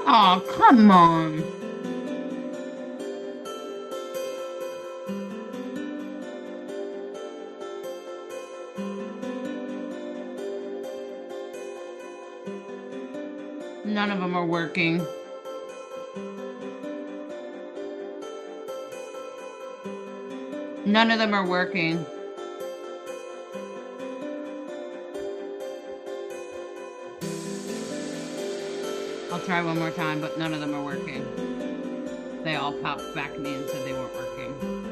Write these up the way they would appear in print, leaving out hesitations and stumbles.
Oh, come on. None of them are working. None of them are working. I'll try one more time, but none of them are working. They all popped back at me and said they weren't working.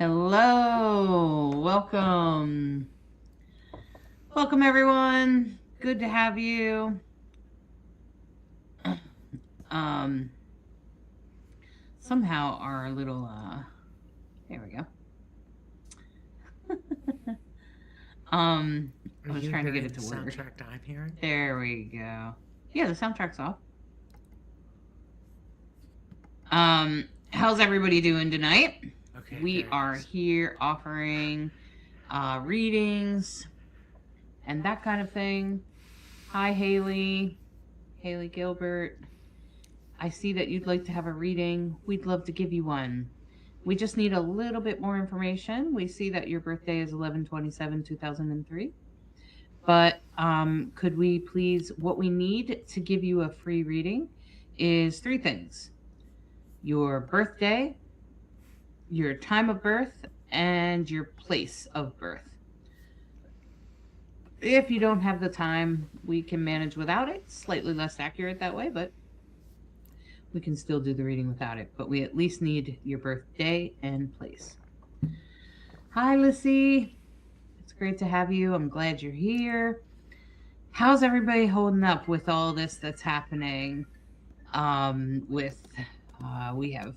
Hello, welcome. Welcome, everyone. Good to have you. Somehow our little, there we go. I was trying to get it to work. Soundtrack I'm hearing? There we go. Yeah, the soundtrack's off. How's everybody doing tonight? Okay. We are here offering readings and that kind of thing. Hi, Haley. Haley Gilbert. I see that you'd like to have a reading. We'd love to give you one. We just need a little bit more information. We see that your birthday is 11/27/2003. But could we please, what we need to give you a free reading is 3 things: your birthday, your time of birth, and your place of birth. If you don't have the time, we can manage without it. Slightly less accurate that way, but we can still do the reading without it. But we at least need your birthday and place. Hi, Lissy. It's great to have you. I'm glad you're here. How's everybody holding up with all this that's happening? We have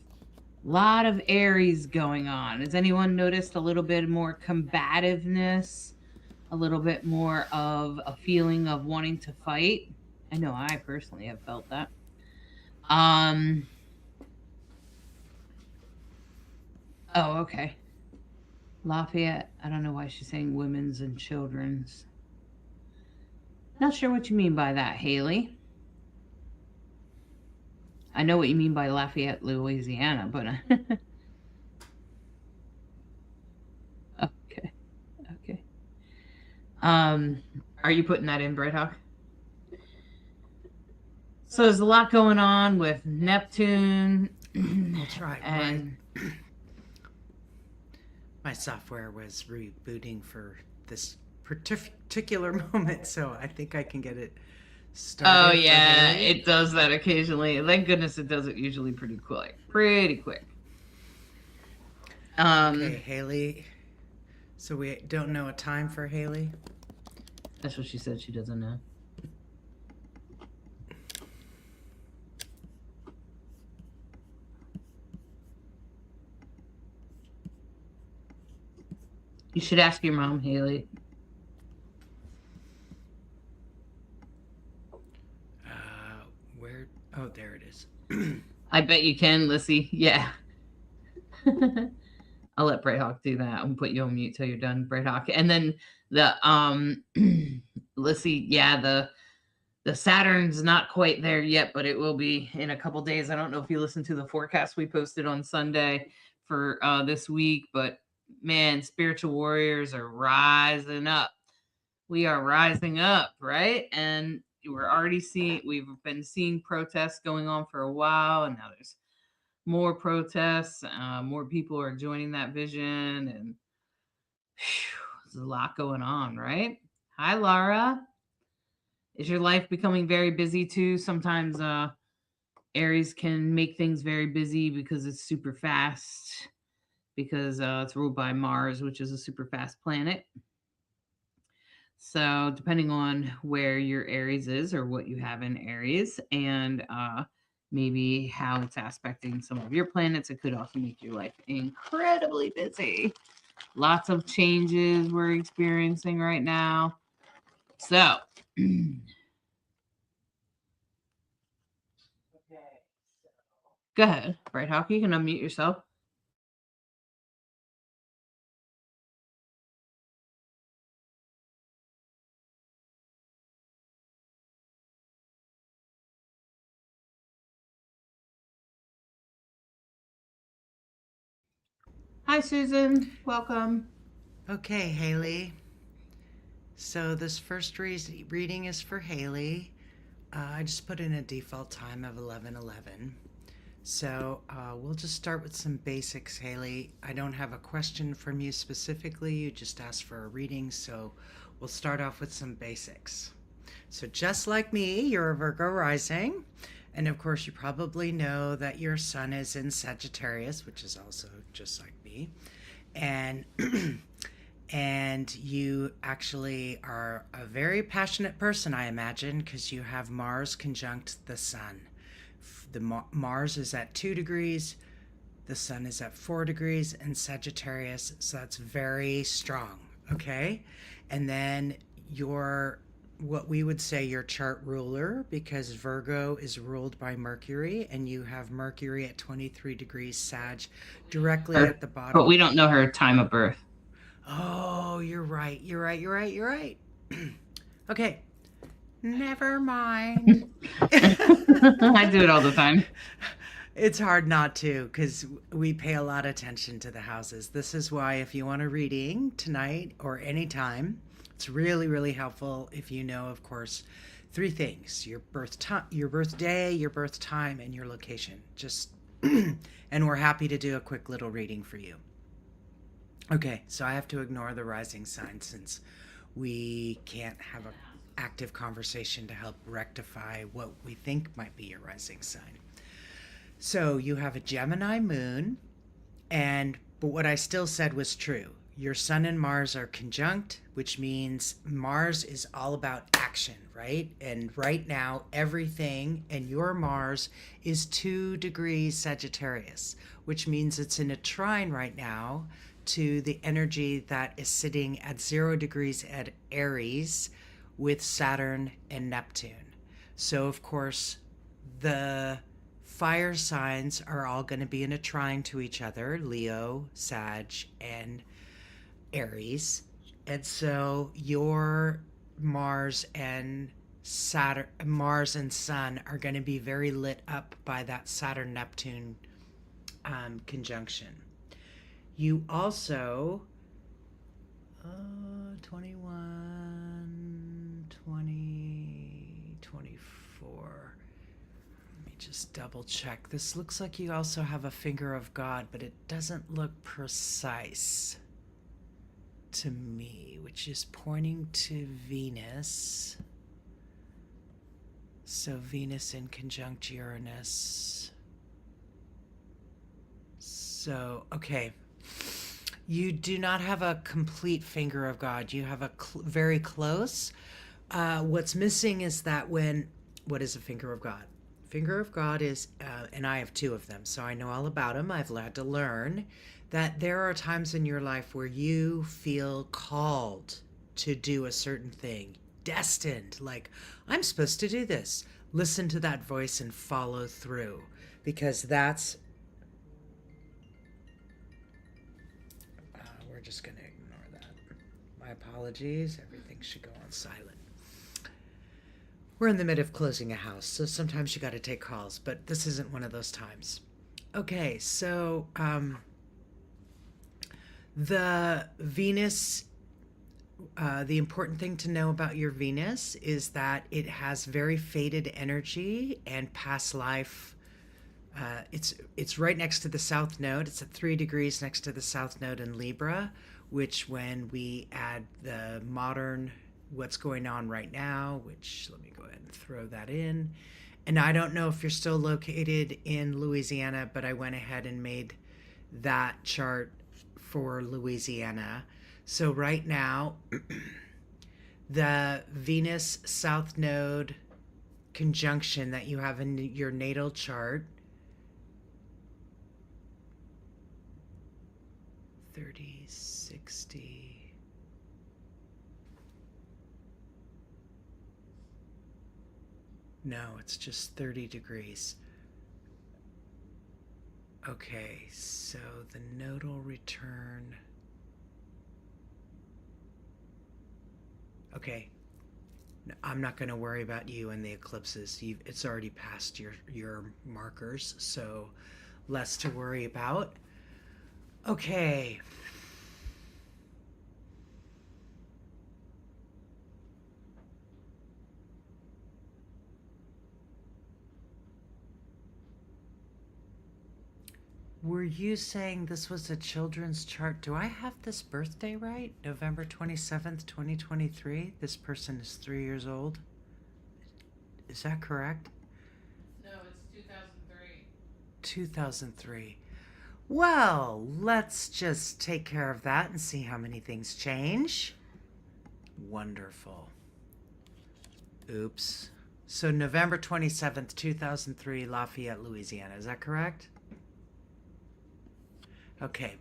a lot of Aries going on. Has anyone noticed a little bit more combativeness? A little bit more of a feeling of wanting to fight? I know I personally have felt that. Oh, okay. Lafayette, I don't know why she's saying women's and children's. Not sure what you mean by that, Haley. I know what you mean by Lafayette, Louisiana, but okay. Okay. Are you putting that in, Bright Hawk? So there's a lot going on with Neptune. That's right. And my software was rebooting for this particular moment, so I think I can get it started. Oh yeah, it does that occasionally. Thank goodness it does it usually pretty quick. Pretty quick. Okay, Haley. So we don't know a time for Haley? That's what she said. She doesn't know. You should ask your mom, Haley. Where? Oh, there it is. I bet you can, Lissy. Yeah. I'll let Bright Hawk do that. I'll put you on mute till you're done, Bright Hawk. And then the Lissy, yeah, the Saturn's not quite there yet, but it will be in a couple days. I don't know if you listened to the forecast we posted on Sunday for this week, but man, spiritual warriors are rising up. We are rising up, right? And we've been seeing protests going on for a while, and now there's more protests. More people are joining that vision, and there's a lot going on, right? Hi, Laura. Is your life becoming very busy too? Sometimes Aries can make things very busy because it's super fast, because it's ruled by Mars, which is a super fast planet. So, depending on where your Aries is or what you have in Aries, and maybe how it's aspecting some of your planets, it could also make your life incredibly busy. Lots of changes we're experiencing right now. So, go ahead, Bright Hawk. You can unmute yourself. Hi, Susan. Welcome. Okay, Haley. So this first reading is for Haley. I just put in a default time of 11:11. So we'll just start with some basics, Haley. I don't have a question from you specifically. You just asked for a reading, so we'll start off with some basics. So just like me, you're a Virgo rising. And of course, you probably know that your sun is in Sagittarius, which is also just like me. and and you actually are a very passionate person, I imagine, because you have Mars conjunct the Sun. Mars is at 2 degrees, the Sun is at 4 degrees in Sagittarius, so that's very strong. Okay, and then your what we would say your chart ruler, because Virgo is ruled by Mercury, and you have Mercury at 23 degrees Sag directly at the But bottom. we don't know her time of birth. Oh, you're right. You're right. You're right. You're right. Okay. Never mind. I do it all the time. It's hard not to because we pay a lot of attention to the houses. This is why, if you want a reading tonight or anytime, it's really, really helpful if you know, of course, three things: your birth time, your birthday, your birth time, and your location. Just, and we're happy to do a quick little reading for you. Okay, so I have to ignore the rising sign since we can't have an active conversation to help rectify what we think might be your rising sign. So you have a Gemini moon, but what I still said was true. Your Sun and Mars are conjunct, which means Mars is all about action, right? And right now, everything and your Mars is 2 degrees Sagittarius, which means it's in a trine right now to the energy that is sitting at 0 degrees at Aries with Saturn and Neptune. So, of course, the fire signs are all going to be in a trine to each other: Leo, Sag, and Aries. And so your Mars and Mars and Sun are going to be very lit up by that Saturn Neptune conjunction. You also 21, 20, 24. Let me just double check. This looks like you also have a finger of God, but it doesn't look precise to me, which is pointing to Venus. So Venus in conjunct Uranus. So, okay. You do not have a complete finger of God. You have a very close. What's missing is that what is a finger of God? Finger of God is, and I have two of them, so I know all about them. I've had to learn that there are times in your life where you feel called to do a certain thing, destined, like, I'm supposed to do this. Listen to that voice and follow through, because that's we're just going to ignore that. My apologies. Everything should go on silent. We're in the middle of closing a house, so sometimes you got to take calls, but this isn't one of those times. Okay, so the Venus, the important thing to know about your Venus is that it has very faded energy and past life. It's right next to the South Node. It's at 3 degrees next to the South Node in Libra, which when we add the modern, what's going on right now, which let me go ahead and throw that in. And I don't know if you're still located in Louisiana, but I went ahead and made that chart for Louisiana. So right now, the Venus South Node conjunction that you have in your natal chart, 30, 60. No, it's just 30 degrees. Okay, so the nodal return. Okay, I'm not going to worry about you and the eclipses. It's already past your markers, so less to worry about. Okay. Were you saying this was a children's chart? Do I have this birthday right? November 27th, 2023? This person is 3 years old. Is that correct? No, it's 2003. 2003. Well, let's just take care of that and see how many things change. Wonderful. Oops. So November 27th, 2003, Lafayette, Louisiana. Is that correct? Okay.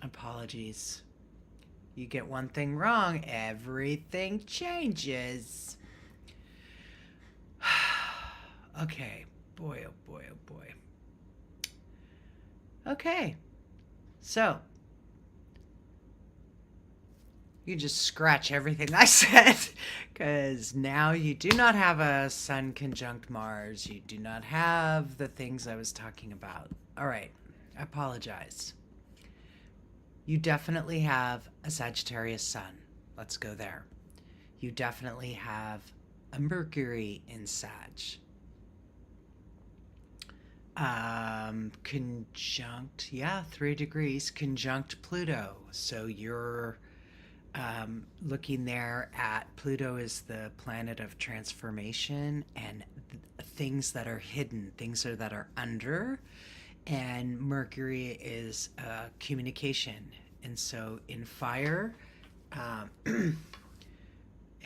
Apologies. You get one thing wrong, everything changes. Okay. Boy, oh boy, oh boy. Okay. So, you just scratch everything I said because now you do not have a sun conjunct Mars. You do not have the things I was talking about. All right. I apologize. You definitely have a Sagittarius sun. Let's go there. You definitely have a Mercury in Sag. Conjunct, yeah, 3 degrees, conjunct Pluto. So you're looking there at Pluto is the planet of transformation and things that are hidden, that are under, and Mercury is communication. And so in fire, um,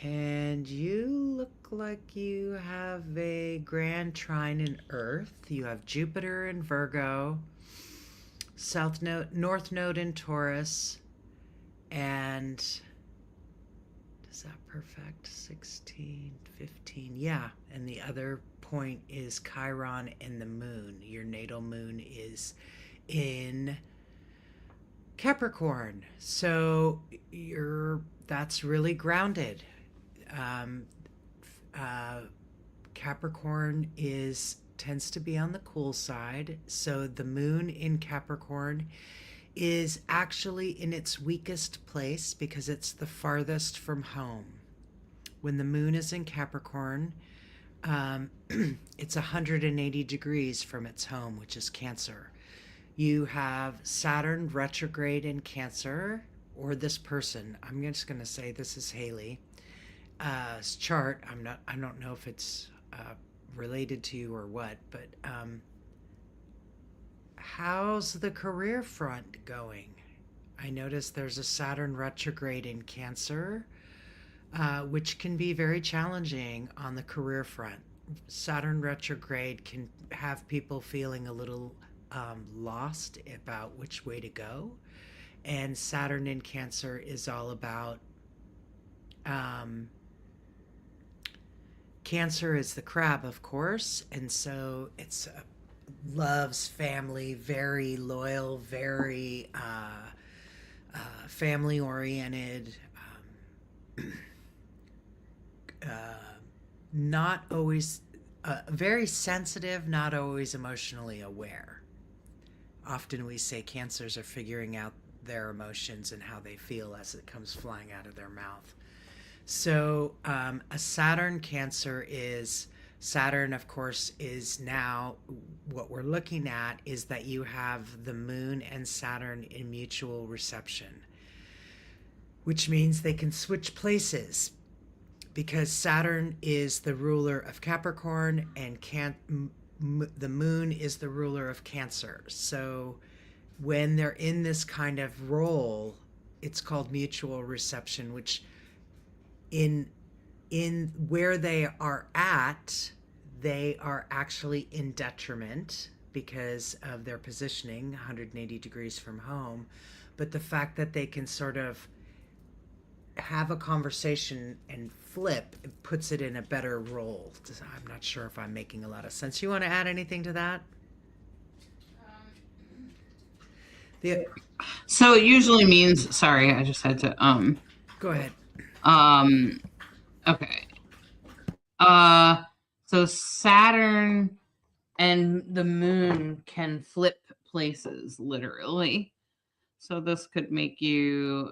and you look like you have a grand trine in Earth. You have Jupiter in Virgo, South Node, North Node in Taurus, and does that perfect 16, 15? Yeah, and the other point is Chiron and the moon. Your natal moon is in Capricorn. So that's really grounded. Um, uh, Capricorn is tends to be on the cool side. So the moon in Capricorn is actually in its weakest place because it's the farthest from home. When the moon is in Capricorn, um, it's 180 degrees from its home, which is Cancer. You have Saturn retrograde in Cancer, or this person. I'm just going to say this is Haley. Chart. I don't know if it's related to you or what, but how's the career front going? I noticed there's a Saturn retrograde in Cancer, which can be very challenging on the career front. Saturn retrograde can have people feeling a little lost about which way to go. And Saturn in Cancer is all about um, Cancer is the crab, of course, and so it's loves family, very loyal, very family oriented, uh, not always very sensitive, not always emotionally aware. Often we say cancers are figuring out their emotions and how they feel as it comes flying out of their mouth. So, a Saturn Cancer is Saturn, of course, is now what we're looking at is that you have the moon and Saturn in mutual reception, which means they can switch places because Saturn is the ruler of Capricorn and the moon is the ruler of Cancer. So, when they're in this kind of role, it's called mutual reception, which in where they are actually in detriment because of their positioning 180 degrees from home. But the fact that they can sort of have a conversation and flip, it puts it in a better role. I'm not sure if I'm making a lot of sense. You want to add anything to that? The So it usually means, sorry, I just had to Go ahead. um okay. Uh so Saturn and the moon can flip places literally. So this could make you,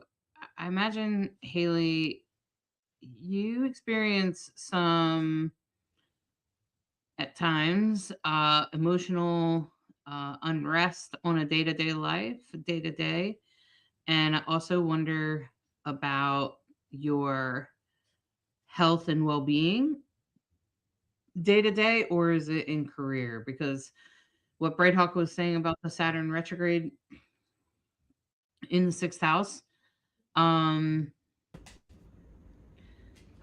I imagine, Haley, you experience some at times emotional unrest on a day-to-day life, day to day. And I also wonder about your health and well-being day to day, or is it in career? Because what Brighthawk was saying about the Saturn retrograde in the sixth house. Um,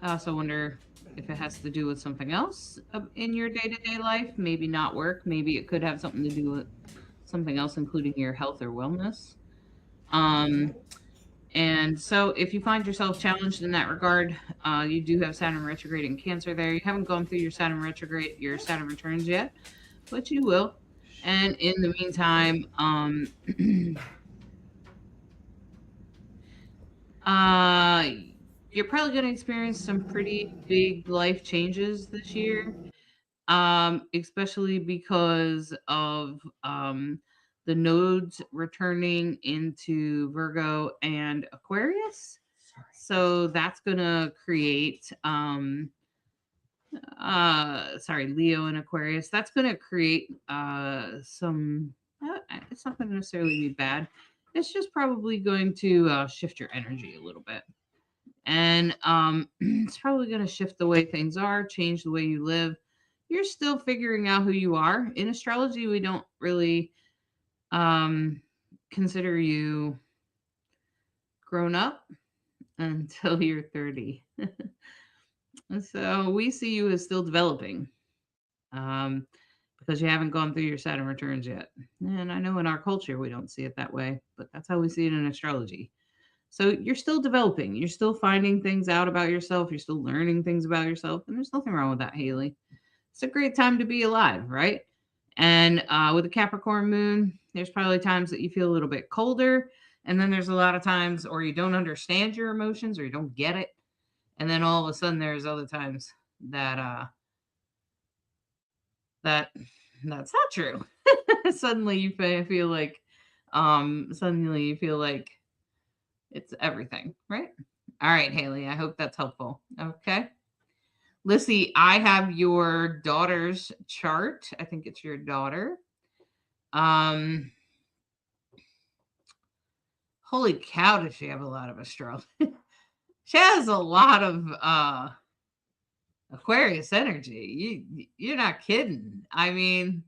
I also wonder if it has to do with something else in your day to day life. Maybe not work. Maybe it could have something to do with something else, including your health or wellness. Um, and so, if you find yourself challenged in that regard, you do have Saturn retrograde in Cancer there. You haven't gone through your Saturn returns yet, but you will. And in the meantime, uh, you're probably going to experience some pretty big life changes this year, especially because of the nodes returning into Virgo and Aquarius. So that's going to create sorry, Leo and Aquarius. That's going to create some it's not going to necessarily be bad. It's just probably going to shift your energy a little bit. And it's probably going to shift the way things are, change the way you live. You're still figuring out who you are. In astrology, we don't really um, consider you grown up until you're 30. And so we see you as still developing um, because you haven't gone through your Saturn returns yet. And I know in our culture we don't see it that way, but that's how we see it in astrology. So you're still developing, you're still finding things out about yourself, you're still learning things about yourself, and there's nothing wrong with that, Haley. It's a great time to be alive, right? And with the Capricorn moon, there's probably times that you feel a little bit colder, and then there's a lot of times, or you don't understand your emotions, or you don't get it, and then all of a sudden there's other times that that that's not true. Suddenly you feel like suddenly you feel like it's everything, right? All right, Haley, I hope that's helpful. Okay. Lissy, I have your daughter's chart. I think it's your daughter. Um, holy cow, does she have a lot of astrology? She has a lot of Aquarius energy. You're not kidding. I mean,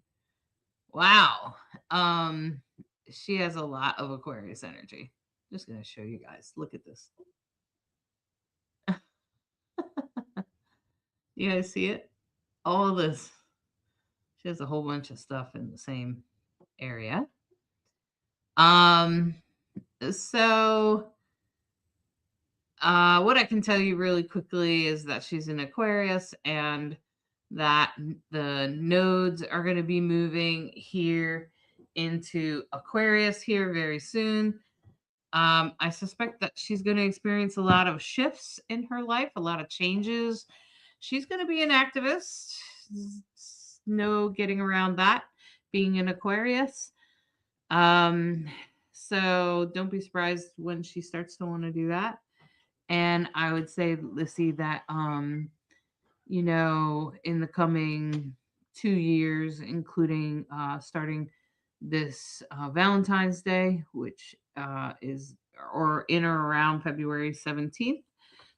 wow. Um, she has a lot of Aquarius energy. Just gonna show you guys. Look at this. You guys see it? All of this. She has a whole bunch of stuff in the same area. Um, so what I can tell you really quickly is that she's in Aquarius and that the nodes are going to be moving here into Aquarius here very soon. I suspect that she's going to experience a lot of shifts in her life, a lot of changes. She's going to be an activist. No getting around that, being an Aquarius. Um, so don't be surprised when she starts to want to do that. And I would say, Lissy, that in the coming 2 years, including starting this Valentine's Day, which is or in or around February 17th,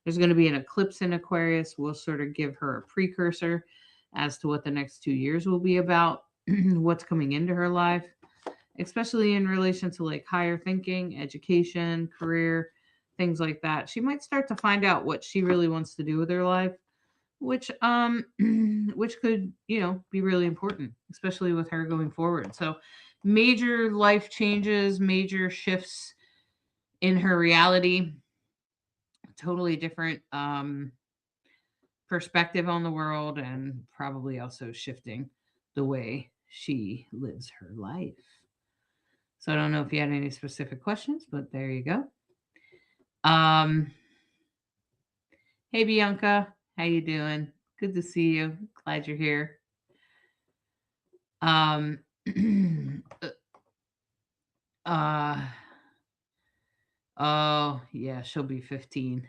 there's going to be an eclipse in Aquarius. We'll sort of give her a precursor as to what the next 2 years will be about, what's coming into her life, especially in relation to like higher thinking, education, career, things like that. She might start to find out what she really wants to do with her life, which which could, be really important, especially with her going forward. So major life changes, major shifts in her reality, totally different perspective on the world, and probably also shifting the way she lives her life. So I don't know if you had any specific questions, but there you go. Um, hey Bianca, how you doing? Good to see you. Glad you're here. Um, uh, oh yeah, she'll be 15.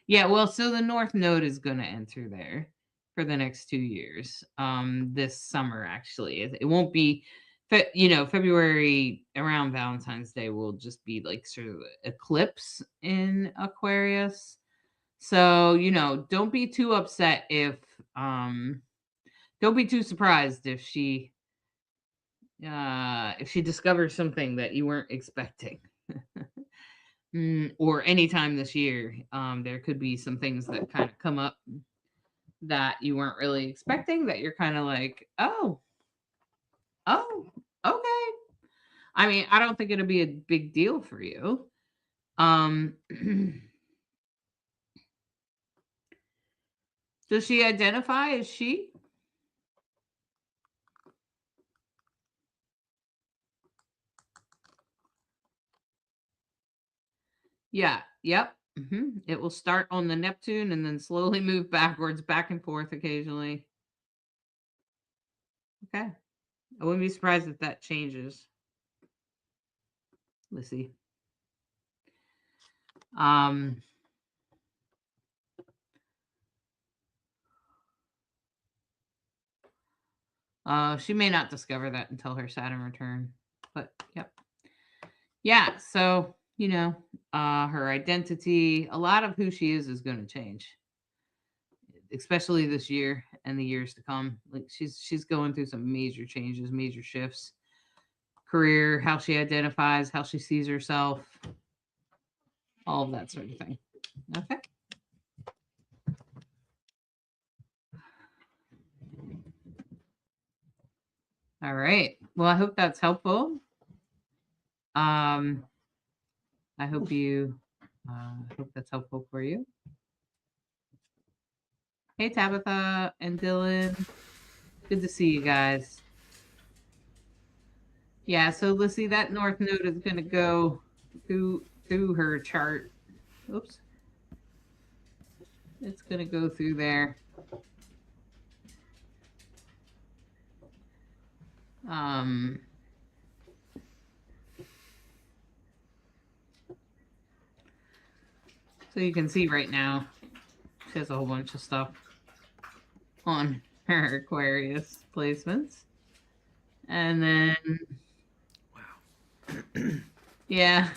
Yeah, well, so the North Node is going to enter there for the next 2 years. This summer actually, it won't be February around Valentine's Day will just be like sort of eclipse in Aquarius. So, don't be too upset if don't be too surprised if she if she discovers something that you weren't expecting. Or anytime this year, there could be some things that kind of come up that you weren't really expecting that you're kind of like, oh, okay. I mean, I don't think it'll be a big deal for you. Um, does she identify as she? Yeah. Yep. It will start on the Neptune and then slowly move backwards, back and forth occasionally. Okay. I wouldn't be surprised if that changes. Let's see. Um, she may not discover that until her Saturn return, but yep. Yeah, so, her identity, a lot of who she is going to change, especially this year and the years to come. Like she's going through some major changes, major shifts, career, how she identifies, how she sees herself, all of that sort of thing. Okay. All right. Well, I hope that's helpful. Um, I hope that's helpful for you. Hey, Tabitha and Dylan. Good to see you guys. Yeah, so let's see, that north node is going to go through her chart. Oops. It's going to go through there. So you can see right now, she has a whole bunch of stuff on her Aquarius placements. And then, Wow. yeah.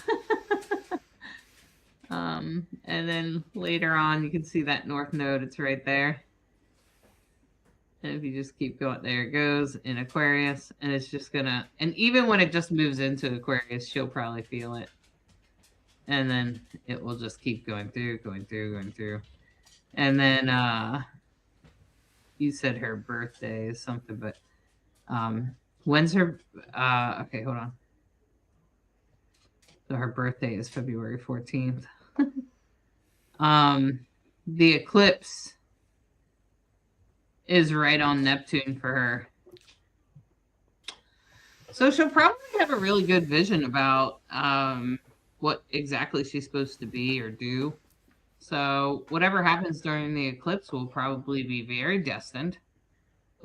And then later on, you can see that north node. It's right there. And if you just keep going, there it goes in Aquarius. And it's just gonna, and even when it just moves into Aquarius, she'll probably feel it. And then it will just keep going through, going through, going through. And then you said her birthday is something, but when's her okay, hold on. So her birthday is February 14th. The eclipse is right on Neptune for her. So she'll probably have a really good vision about what exactly she's supposed to be or do. So whatever happens during the eclipse will probably be very destined.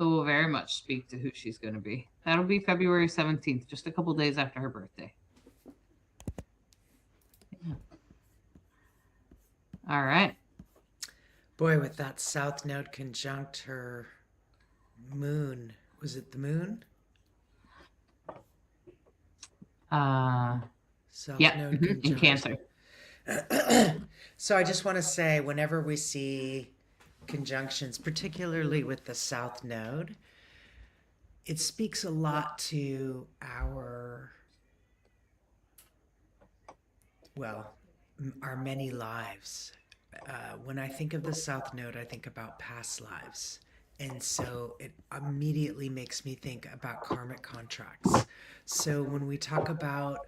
It will very much speak to who she's going to be. That'll be February 17th, just a couple days after her birthday. Yeah. All right. Boy, with that south node conjunct her moon. Was it the moon? South Yep. node In conjunct. Cancer. So I just want to say, whenever we see conjunctions, particularly with the south node, it speaks a lot to our many lives. When I think of the south node, I think about past lives. And so it immediately makes me think about karmic contracts. So when we talk about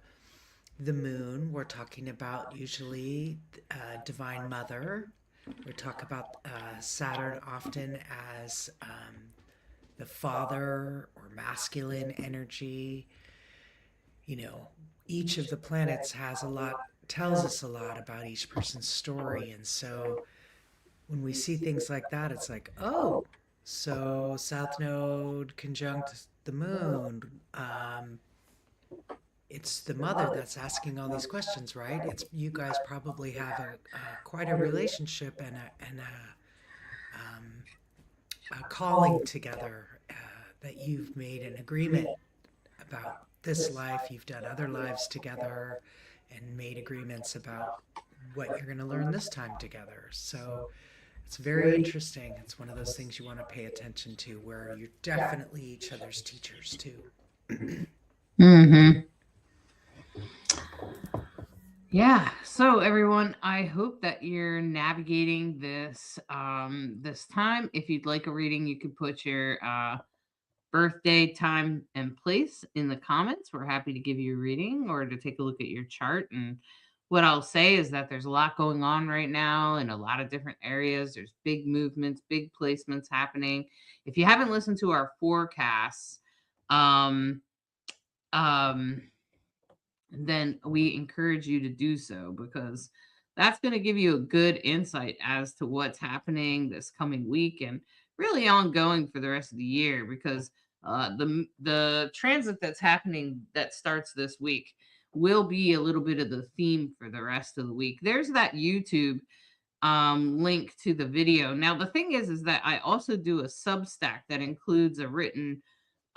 the moon, we're talking about usually Divine Mother. We talk about Saturn often as the father or masculine energy. You know, each of the planets has a lot, tells us a lot about each person's story. And so when we see things like that, it's like, oh, so South Node conjunct the moon. It's the mother that's asking all these questions, right? It's you guys probably have quite a relationship a calling together that you've made an agreement about this life. You've done other lives together and made agreements about what you're going to learn this time together. So it's very interesting. It's one of those things you want to pay attention to where you're definitely each other's teachers too. Mm-hmm. Yeah. So everyone, I hope that you're navigating this time. If you'd like a reading, you could put your birthday, time, and place in the comments. We're happy to give you a reading or to take a look at your chart. And what I'll say is that there's a lot going on right now in a lot of different areas. There's big movements, big placements happening. If you haven't listened to our forecasts, um, um, then we encourage you to do so because that's going to give you a good insight as to what's happening this coming week and really ongoing for the rest of the year because the transit that's happening that starts this week will be a little bit of the theme for the rest of the week. There's that YouTube link to the video. Now the thing is that I also do a Substack that includes a written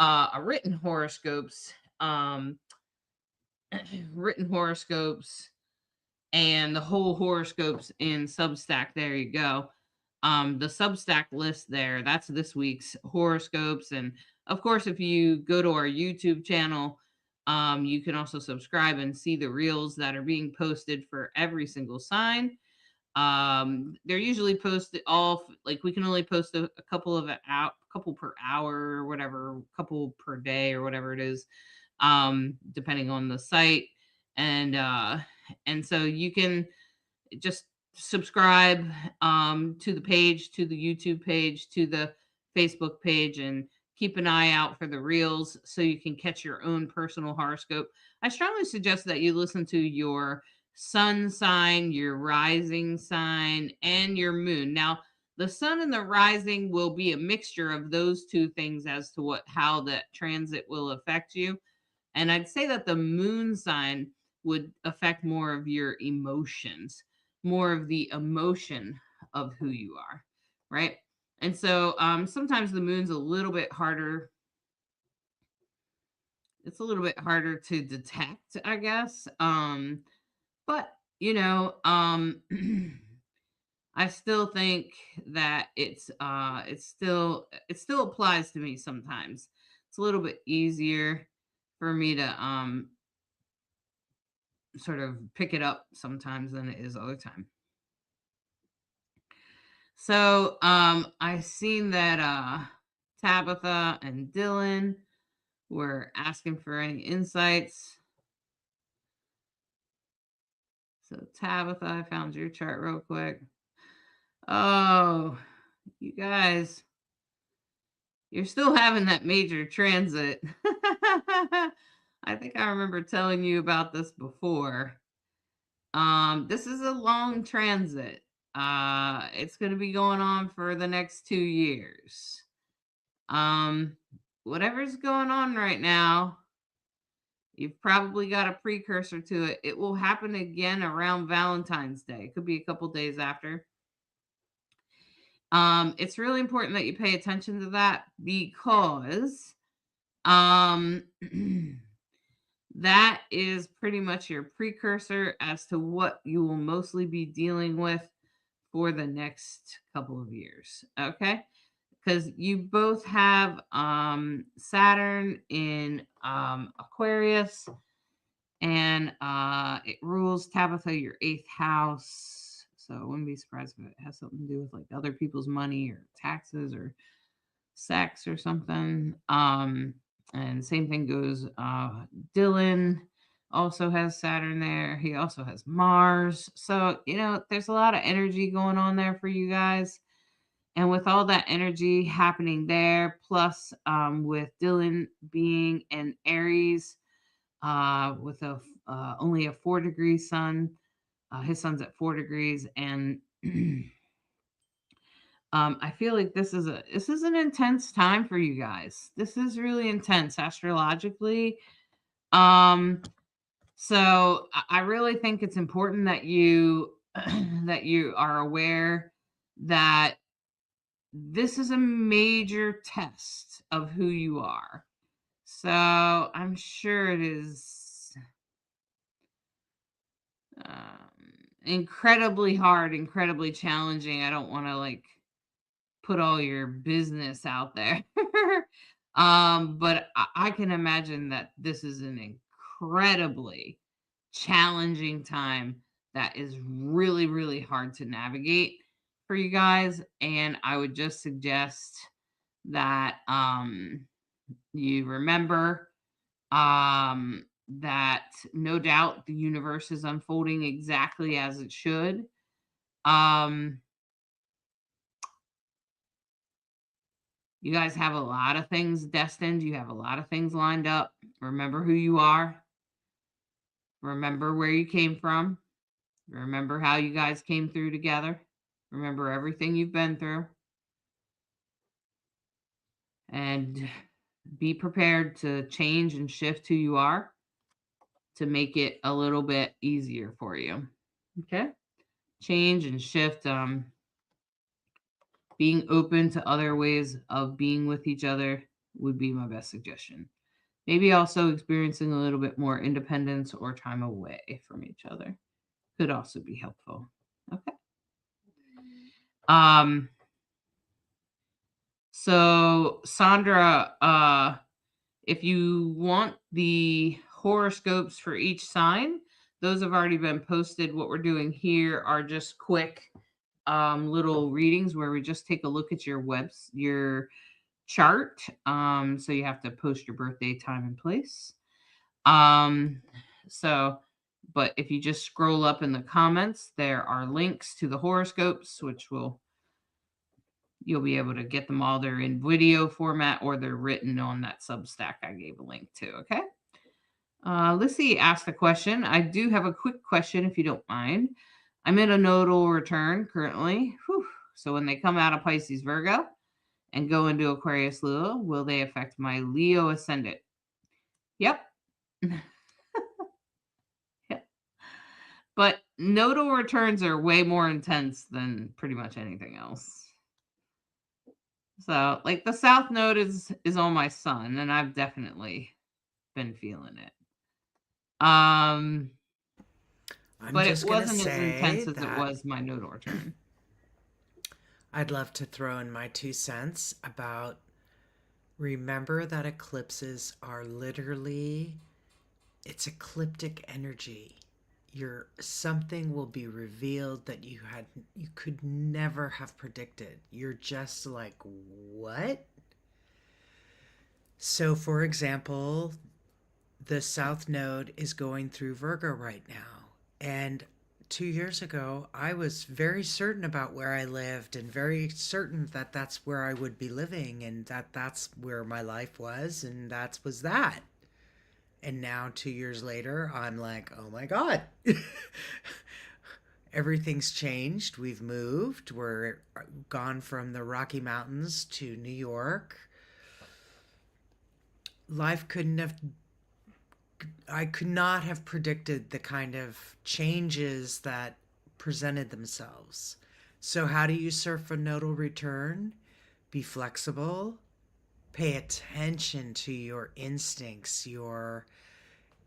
horoscopes um written horoscopes and the whole horoscopes in Substack. There you go. The Substack list there, that's this week's horoscopes. And of course, if you go to our YouTube channel, you can also subscribe and see the reels that are being posted for every single sign. They're usually posted like we can only post a couple of couple per hour or whatever, couple per day or whatever it is, depending on the site. And so you can just subscribe to the page, to the YouTube page, to the Facebook page, and keep an eye out for the reels so you can catch your own personal horoscope. I strongly suggest that you listen to your sun sign, your rising sign, and your moon. Now, the sun and the rising will be a mixture of those two things as to how that transit will affect you. And I'd say that the moon sign would affect more of your emotions, more of the emotion of who you are, right? And so sometimes the moon's a little bit harder. It's a little bit harder to detect, I guess. But you know, I still think that it still applies to me sometimes. It's a little bit easier for me to sort of pick it up sometimes than it is other time. So I seen that Tabitha and Dylan were asking for any insights. So Tabitha, I found your chart real quick. Oh, you guys, you're still having that major transit. I think I remember telling you about this before. This is a long transit. It's going to be going on for the next 2 years. Um, Whatever's going on right now, you've probably got a precursor to it. It will happen again around Valentine's Day. It could be a couple days after. It's really important that you pay attention to that because um that is pretty much your precursor as to what you will mostly be dealing with for the next couple of years. Okay? Because you both have Saturn in Aquarius, and it rules Tabitha, your eighth house. So I wouldn't be surprised if it has something to do with like other people's money or taxes or sex or something. And same thing goes. Dylan also has Saturn there. He also has Mars. So there's a lot of energy going on there for you guys. And with all that energy happening there, plus with Dylan being an Aries with only a 4-degree sun, his sun's at 4 degrees, and I feel like this is an intense time for you guys. This is really intense astrologically. Um, so I really think it's important that you that you are aware that this is a major test of who you are. So I'm sure it is incredibly hard, incredibly challenging. I don't want to like put all your business out there. But I can imagine that this is an incredibly challenging time that is really, really hard to navigate for you guys. And I would just suggest that you remember that no doubt the universe is unfolding exactly as it should. Um, you guys have a lot of things destined, you have a lot of things lined up. Remember who you are, remember where you came from, remember how you guys came through together, remember everything you've been through, and be prepared to change and shift who you are to make it a little bit easier for you. Okay? Change and shift. Being open to other ways of being with each other would be my best suggestion. Maybe also experiencing a little bit more independence or time away from each other could also be helpful. Okay. Um, so Sandra, if you want the horoscopes for each sign, those have already been posted. What we're doing here are just quick little readings where we just take a look at your chart. So you have to post your birthday, time, and place. Um, so, but if you just scroll up in the comments, there are links to the horoscopes, which will you'll be able to get them all. They're in video format or they're written on that Substack I gave a link to. Okay. Lissy asked a question. I do have a quick question if you don't mind. I'm in a nodal return currently. Whew. So when they come out of Pisces Virgo and go into Aquarius Leo, will they affect my Leo ascendant? Yep. Yep. But nodal returns are way more intense than pretty much anything else. So, like the south node is on my sun, and I've definitely been feeling it. Um, I'm but it just going to wasn't as say intense as it that was my nodal return. I'd love to throw in my 2 cents about remember that eclipses are literally it's ecliptic energy. Your something will be revealed that you could never have predicted. You're just like, what? So for example, the south node is going through Virgo right now. And 2 years ago, I was very certain about where I lived and very certain that that's where I would be living and that that's where my life was and that was that. And now 2 years later, I'm like, oh my God. Everything's changed. We've moved. We're gone from the Rocky Mountains to New York. Life couldn't have I could not have predicted the kind of changes that presented themselves. So, how do you surf a nodal return? Be flexible, pay attention to your instincts, your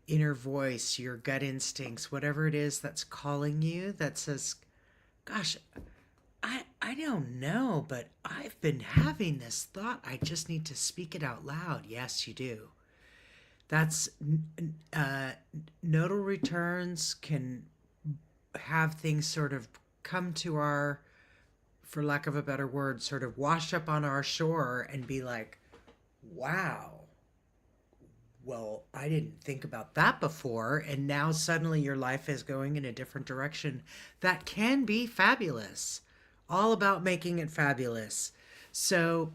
inner voice, your gut instincts, whatever it is that's calling you that says, gosh, I don't know, but I've been having this thought. I just need to speak it out loud. Yes, you do. That's uh, nodal returns can have things sort of come to our, for lack of a better word, sort of wash up on our shore and be like, wow, well, I didn't think about that before. And now suddenly your life is going in a different direction that can be fabulous. All about making it fabulous. So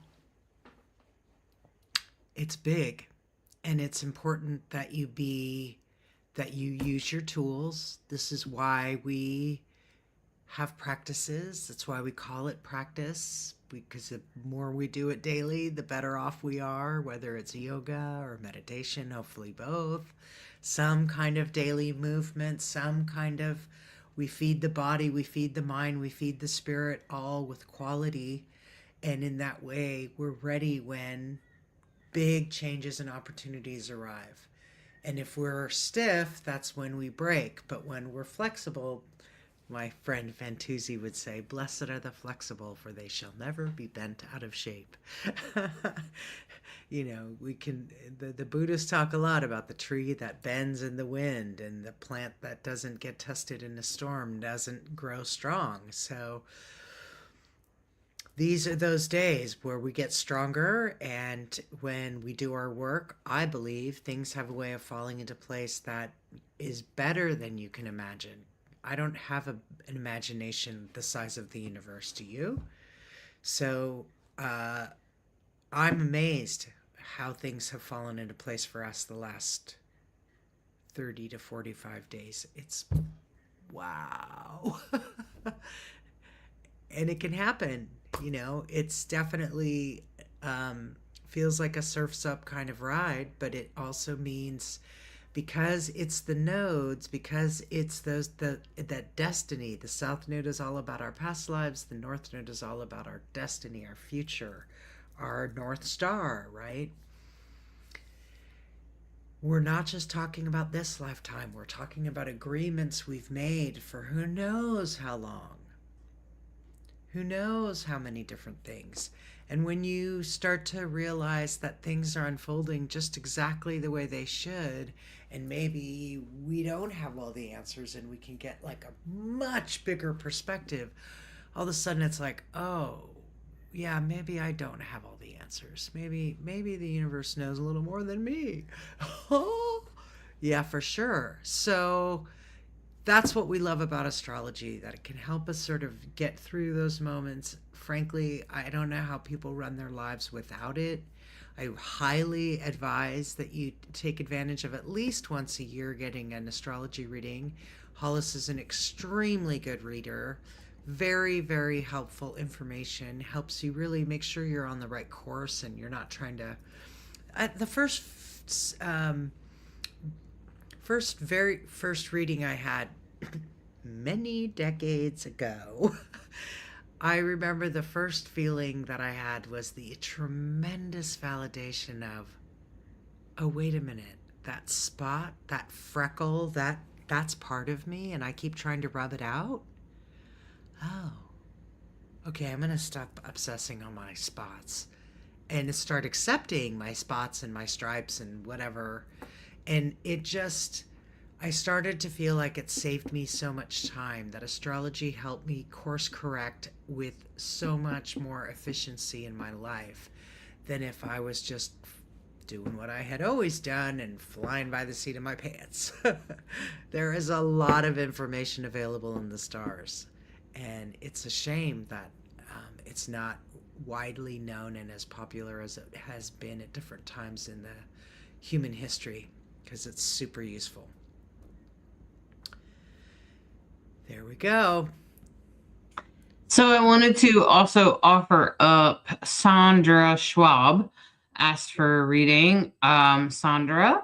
it's big and it's important that you use your tools. This is why we have practices. That's why we call it practice, because the more we do it daily, the better off we are, whether it's yoga or meditation, hopefully both. Some kind of daily movement, some kind of we feed the body, we feed the mind, we feed the spirit, all with quality. And in that way, we're ready when big changes and opportunities arrive. And if we're stiff, that's when we break. But when we're flexible, My friend Fantuzzi would say, "Blessed are the flexible, for they shall never be bent out of shape." We can, the Buddhists talk a lot about the tree that bends in the wind, and the plant that doesn't get tested in a storm doesn't grow strong. So these are those days where we get stronger, and when we do our work, I believe things have a way of falling into place that is better than you can imagine. I don't have an imagination the size of the universe. Do you? So uh, I'm amazed how things have fallen into place for us the last 30 to 45 days. It's wow. And it can happen. It's definitely um, feels like a surfs up kind of ride, but it also means, because it's the nodes, because it's those the that destiny. The south node is all about our past lives. The north node is all about our destiny, our future, our north star. Right? We're not just talking about this lifetime. We're talking about agreements we've made for who knows how long. Who knows how many different things. And when you start to realize that things are unfolding just exactly the way they should, and maybe we don't have all the answers and we can get like a much bigger perspective, all of a sudden it's like, oh, yeah, maybe I don't have all the answers. Maybe the universe knows a little more than me. Oh, yeah, for sure. So that's what we love about astrology, that it can help us sort of get through those moments. Frankly, I don't know how people run their lives without it. I highly advise that you take advantage of at least once a year getting an astrology reading. Hollis is an extremely good reader. Very, very helpful information. Helps you really make sure you're on the right course and you're not trying to. The very first reading I had many decades ago, I remember the first feeling that I had was the tremendous validation of, oh, wait a minute, that spot, that freckle, that's part of me and I keep trying to rub it out. Oh, okay, I'm going to stop obsessing on my spots and start accepting my spots and my stripes and whatever. And it just, I started to feel like it saved me so much time, that astrology helped me course correct with so much more efficiency in my life than if I was just doing what I had always done and flying by the seat of my pants. There is a lot of information available in the stars, and it's a shame that it's not widely known and as popular as it has been at different times in the human history, because it's super useful. There we go. So I wanted to also offer up Sandra Schwab asked for a reading. Sandra,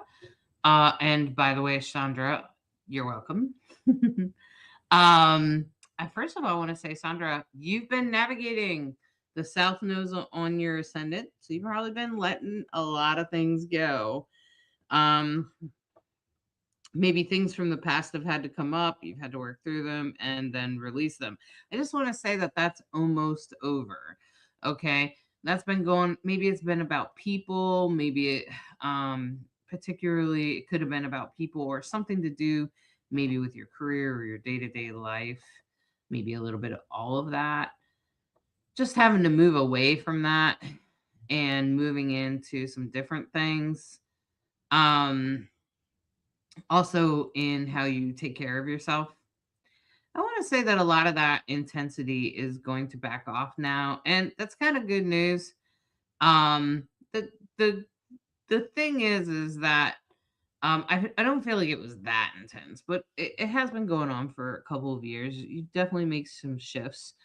and by the way, Sandra, you're welcome. First of all, I want to say, Sandra, you've been navigating the South Node on your ascendant, so you've probably been letting a lot of things go. Um, Maybe things from the past have had to come up, you've had to work through them and then release them. I just want to say that that's almost over. Okay, that's been going, maybe it's been about people, maybe it particularly it could have been about people or something to do maybe with your career or your day-to-day life, maybe a little bit of all of that. Just having to move away from that and moving into some different things. um Also, in how you take care of yourself. I want to say that a lot of that intensity is going to back off now, and that's kind of good news. Um, the the the thing is that I don't feel like it was that intense, but it has been going on for a couple of years. You definitely make some shifts.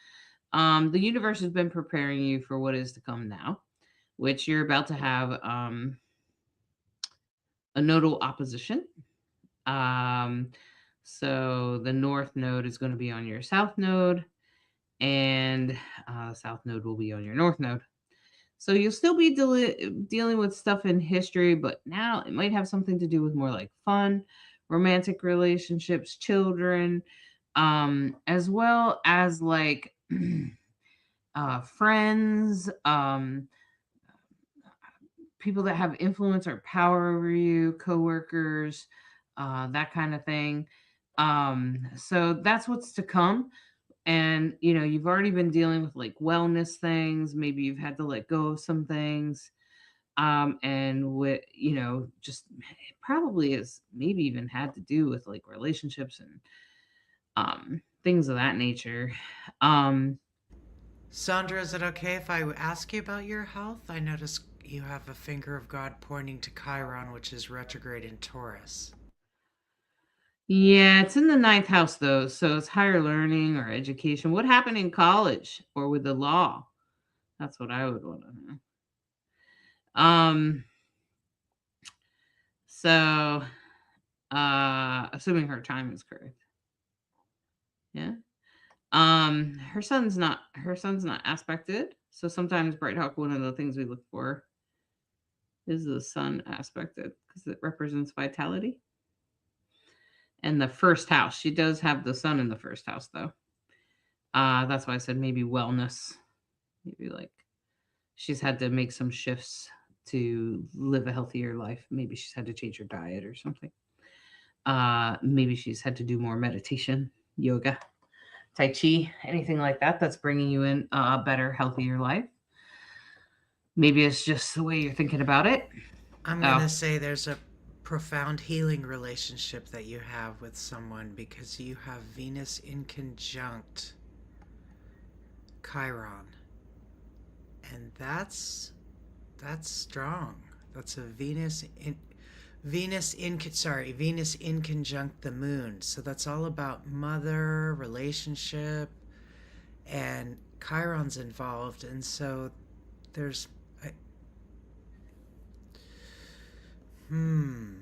The universe has been preparing you for what is to come now, which you're about to have a nodal opposition. Um, so the north node is going to be on your south node, and south node will be on your north node. So you'll still be dealing with stuff in history, but now it might have something to do with more like fun, romantic relationships, children, as well as like friends, people that have influence or power over you, coworkers, that kind of thing. So that's what's to come. And you've already been dealing with like wellness things. Maybe you've had to let go of some things. And with just it probably is maybe even had to do with like relationships and things of that nature. Um, Sandra, is it okay if I ask you about your health? I notice you have a finger of God pointing to Chiron, which is retrograde in Taurus. yeah, it's in the ninth house though, so it's higher learning or education. What happened in college or with the law? That's what I would want to know. Um, so assuming her time is correct. Yeah. Her son's not aspected. So sometimes Bright Hawk, one of the things we look for is the sun aspected because it represents vitality. And the first house, she does have the sun in the first house though. That's why I said maybe wellness. Maybe like she's had to make some shifts to live a healthier life. Maybe she's had to change her diet or something. Maybe she's had to do more meditation, yoga, tai chi, anything like that that's bringing you in a better, healthier life. Maybe it's just the way you're thinking about it. I'm going Oh, to say there's a profound healing relationship that you have with someone because you have Venus in conjunct Chiron. And that's strong. That's a Venus in conjunct the moon. So that's all about mother, relationship, and Chiron's involved. And so there's I, hmm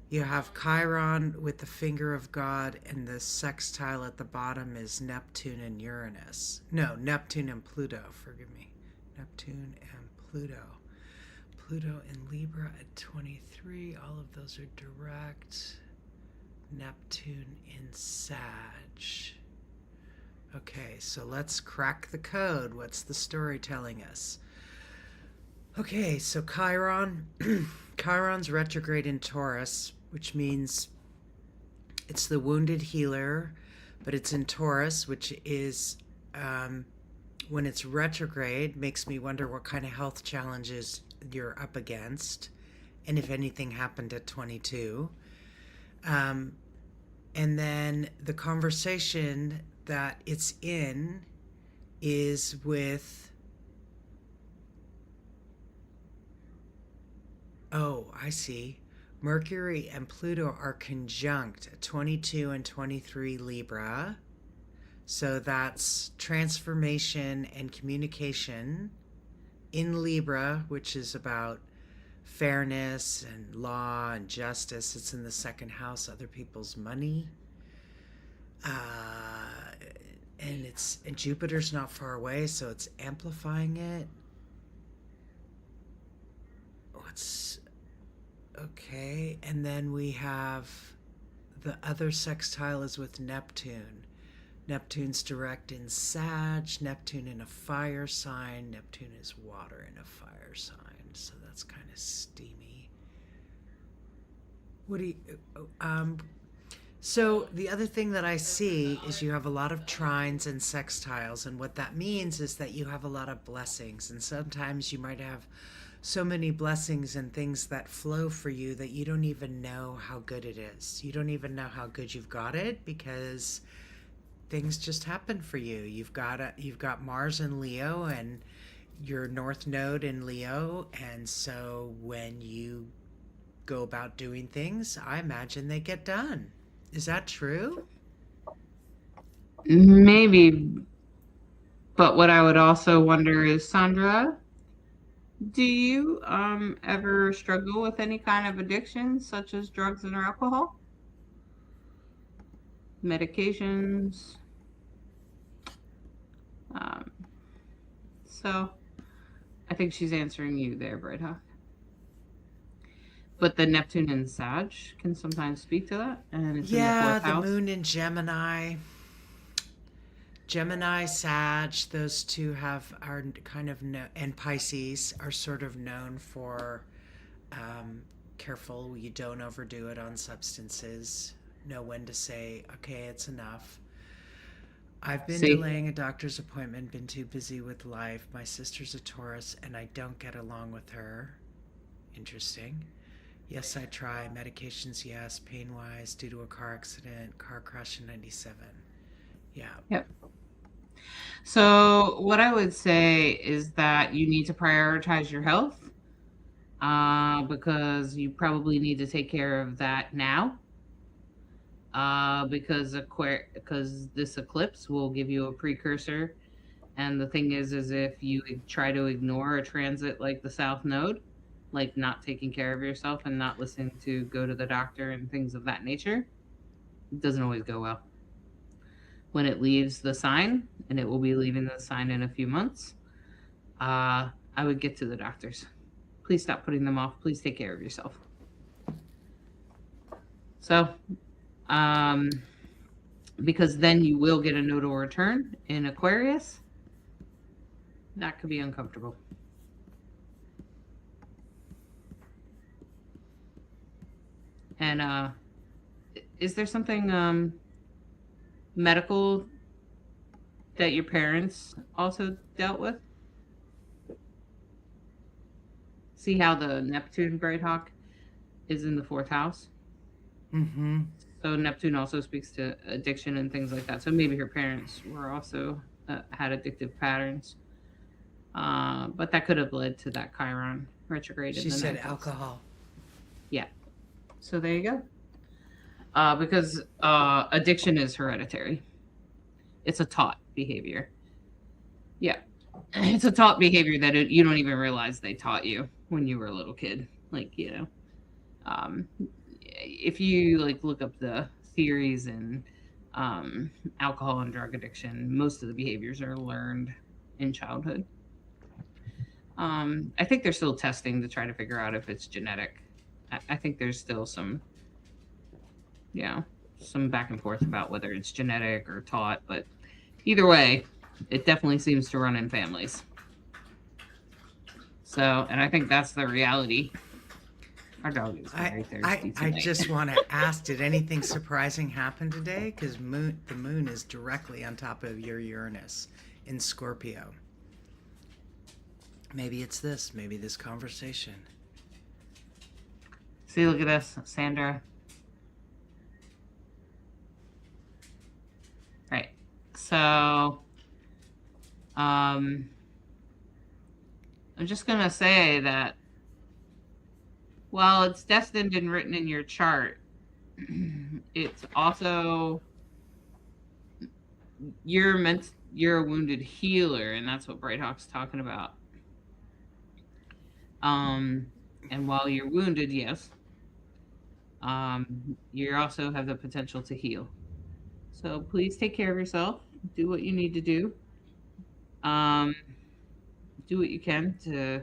you have Chiron with the finger of God, and the sextile at the bottom is Neptune and Uranus. No, Neptune and Pluto, forgive me. Neptune and Pluto. Pluto in Libra at 23. All of those are direct. Neptune in Sag. Okay, so let's crack the code. What's the story telling us? Okay, so Chiron. Chiron's retrograde in Taurus, which means it's the wounded healer, but it's in Taurus, which is when it's retrograde, makes me wonder what kind of health challenges you're up against, and if anything happened at 22. Um, and then the conversation that it's in is with, oh, I see. Mercury and Pluto are conjunct at 22 and 23 Libra. So that's transformation and communication in Libra, which is about fairness and law and justice. It's in the second house, other people's money. Uh, and Jupiter's not far away, so it's amplifying it. What's okay? And then we have the other sextile is with Neptune. Neptune's direct in Sag, Neptune in a fire sign, Neptune is water in a fire sign, so that's kind of steamy. What do you, so the other thing that I see is you have a lot of trines and sextiles, and what that means is that you have a lot of blessings, and sometimes you might have so many blessings and things that flow for you that you don't even know how good it is. You don't even know how good you've got it because things just happen for you. You've got Mars in Leo and your North Node in Leo, and so when you go about doing things, I imagine they get done. Is that true? maybe. But what I would also wonder is, Sandra, do you ever struggle with any kind of addiction, such as drugs and or alcohol, medications? Um, so I think she's answering you there, Bright Hawk. But the Neptune and Sag can sometimes speak to that, and it's in the Yeah, fourth the house. moon in Gemini. Gemini, Sag, those two have are kind of and Pisces are sort of known for um, careful you don't overdo it on substances. Know when to say okay, it's enough. I've been See, delaying a doctor's appointment, been too busy with life. My sister's a Taurus and I don't get along with her. Interesting. Yes, I try. Medications, yes. Pain wise, due to a car accident, car crash in 97. Yeah. yep. So what I would say is that you need to prioritize your health, because you probably need to take care of that now, because this eclipse will give you a precursor. And the thing is if you try to ignore a transit like the South Node, like not taking care of yourself and not listening to go to the doctor and things of that nature, it doesn't always go well. When it leaves the sign, and it will be leaving the sign in a few months, I would get to the doctors. Please stop putting them off. Please take care of yourself. So, um, because then you will get a nodal return in Aquarius. That could be uncomfortable. And is there something medical that your parents also dealt with? See how the Neptune Bright Hawk is in the fourth house? Mm-hmm. So Neptune also speaks to addiction and things like that. So maybe her parents were also had addictive patterns, but that could have led to that Chiron retrograde in She the said ninth house. alcohol. Yeah. So there you go. Because addiction is hereditary. It's a taught behavior. Yeah. It's a taught behavior that you don't even realize they taught you when you were a little kid. Like, um, if you like look up the theories in um, alcohol and drug addiction, most of the behaviors are learned in childhood. I think they're still testing to try to figure out if it's genetic. I think there's still some, you know, some back and forth about whether it's genetic or taught, but either way, it definitely seems to run in families. So, and I think that's the reality. Our dog is I very I thirsty I tonight. just want to ask, did anything surprising happen today? Because the moon is directly on top of your Uranus in Scorpio. Maybe it's this. Maybe this conversation. See, look at this, Sandra. Right. So, um, I'm just gonna say that while it's destined and written in your chart, it's also you're a wounded healer, and that's what Brighthawk's talking about. Um, and while you're wounded, yes, you also have the potential to heal. So please take care of yourself. Do what you need to do. Um, do what you can to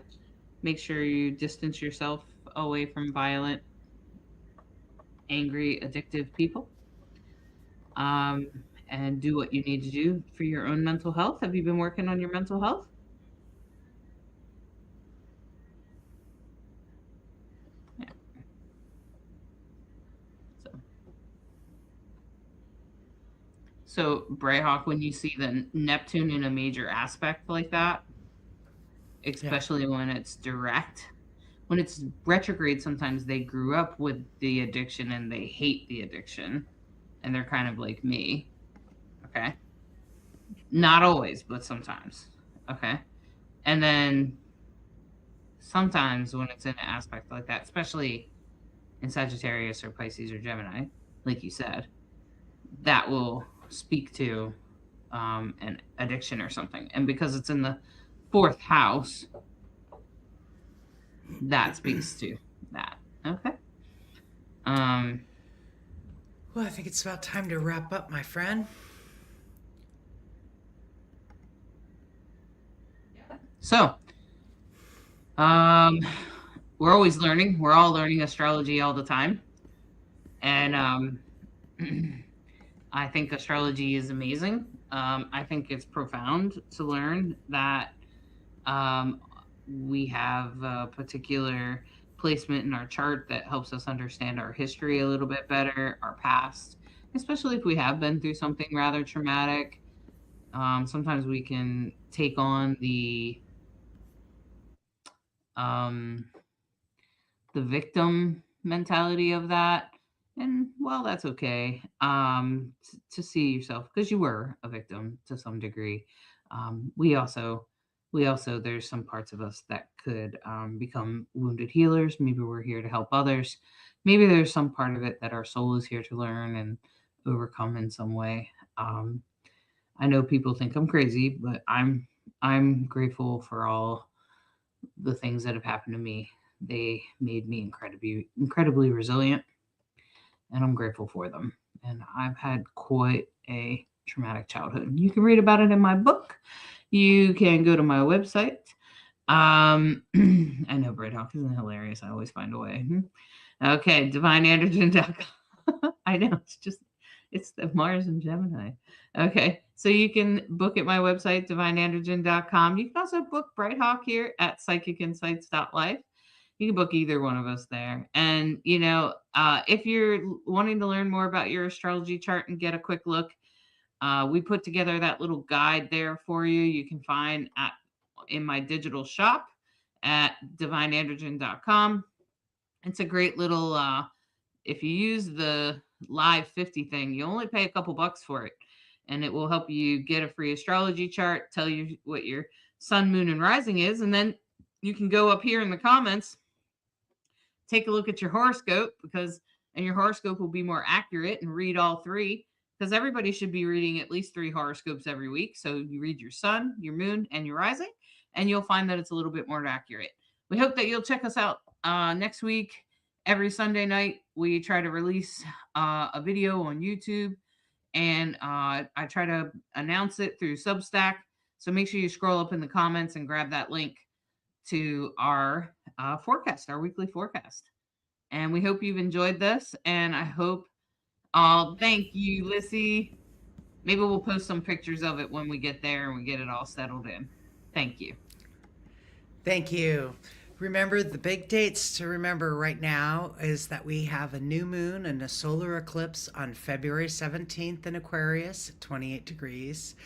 make sure you distance yourself away from violent, angry, addictive people. Um, and do what you need to do for your own mental health. Have you been working on your mental health? Yeah. So, so Brayhawk, when you see the Neptune in a major aspect like that, Yeah. especially when it's direct, when it's retrograde, sometimes they grew up with the addiction and they hate the addiction, and they're kind of like me. Okay. Not always, but sometimes. Okay. And then sometimes when it's in an aspect like that, especially in Sagittarius or Pisces or Gemini, like you said, that will speak to an addiction or something. And because it's in the fourth house, that speaks to that. Okay. Um, Well, I think it's about time to wrap up, my friend. so, um, we're always learning. We're all learning astrology all the time. And I think astrology is amazing. I think it's profound to learn that um, we have a particular placement in our chart that helps us understand our history a little bit better, our past, especially if we have been through something rather traumatic. Sometimes we can take on um, the victim mentality of that. And well, that's okay. To see yourself because you were a victim to some degree. We also there's some parts of us that could become wounded healers. Maybe we're here to help others. Maybe there's some part of it that our soul is here to learn and overcome in some way. Um, I know people think I'm crazy, but I'm grateful for all the things that have happened to me. They made me incredibly resilient, and I'm grateful for them. And I've had quite a traumatic childhood. You can read about it in my book. You can go to my website. I know Bright Hawk isn't hilarious. I always find a way. Okay, divineandrogen.com. I know it's the Mars and Gemini. Okay, so you can book at my website, divineandrogen.com. You can also book Bright Hawk here at psychicinsights.life. You can book either one of us there. And, if you're wanting to learn more about your astrology chart and get a quick look, we put together that little guide there for you. You can find in my digital shop at divineandrogen.com. It's a great little if you use the live 50 thing, you only pay a couple bucks for it. And it will help you get a free astrology chart, tell you what your sun, moon, and rising is. And then you can go up here in the comments, take a look at your horoscope and your horoscope will be more accurate and read all three because everybody should be reading at least three horoscopes every week. So you read your sun, your moon, and your rising, and you'll find that it's a little bit more accurate. We hope that you'll check us out next week. Every Sunday night, we try to release a video on YouTube, and I try to announce it through Substack. So make sure you scroll up in the comments and grab that link to our forecast, our weekly forecast. And we hope you've enjoyed this. And I hope, thank you, Lissy. Maybe we'll post some pictures of it when we get there and we get it all settled in. Thank you. Thank you. Remember, the big dates to remember right now is that we have a new moon and a solar eclipse on February 17th in Aquarius at 28 degrees.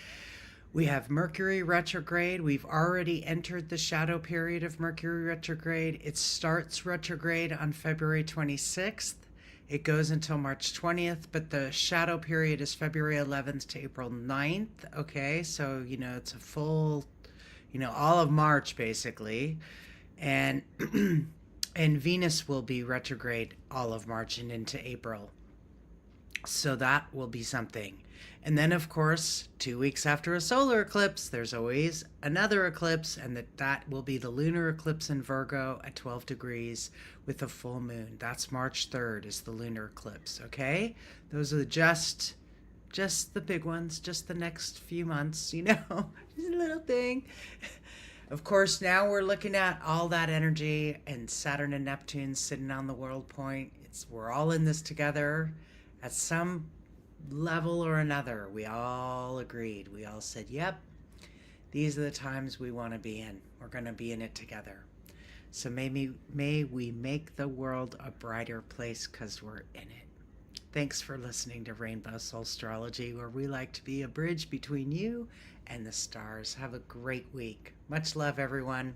We have Mercury retrograde. We've already entered the shadow period of Mercury retrograde. It starts retrograde on February 26th. It goes until March 20th, but the shadow period is February 11th to April 9th. Okay, so, it's a full, all of March basically. And and Venus will be retrograde all of March and into April. So that will be something. And then, of course, 2 weeks after a solar eclipse, there's always another eclipse, and that will be the lunar eclipse in Virgo at 12 degrees with a full moon. That's March 3rd is the lunar eclipse, okay? Those are just the big ones, just the next few months, just a little thing. Of course, now we're looking at all that energy and Saturn and Neptune sitting on the world point. We're all in this together at some level or another. We all agreed. We all said, yep, these are the times we want to be in. We're going to be in it together. So may we make the world a brighter place because we're in it. Thanks for listening to Rainbow Soul Astrology, where we like to be a bridge between you and the stars. Have a great week. Much love, everyone.